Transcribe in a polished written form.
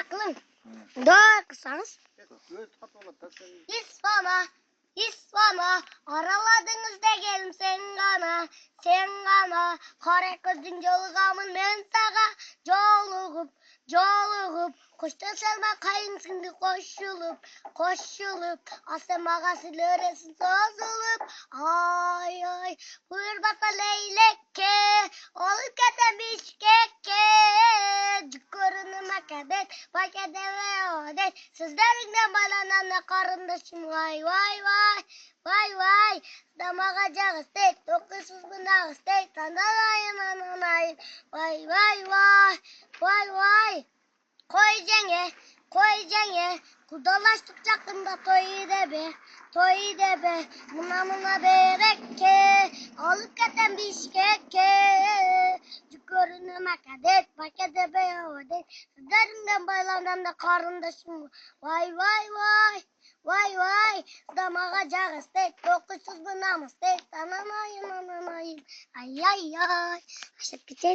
kılın. Dua kılsanız. İsfama, araladınız da gelim sen gana, kara gözün yolgamın men sağa, joluğup, koştan selma kayın şimdi koşulup, asemağa silöresin sozulup, ay, buyur basa leylekke, olup getemiş keke, cükkörünü makadet, pakede ve odet, sizlerinden balanan karındaşım, vay, damağa istek, dokusuz buna istek, tandanayım ananayım, vay, koy cenge, kudalaştık çakında toyu debe, mına berekke, alıp geten bişkeke, cükkörünü makadet, pakede be odet, sizlerinden balanan da karındaşım, vay, damağa istek, dokusuz buna istek, tandanayım ananayım, ay, aşık geçen.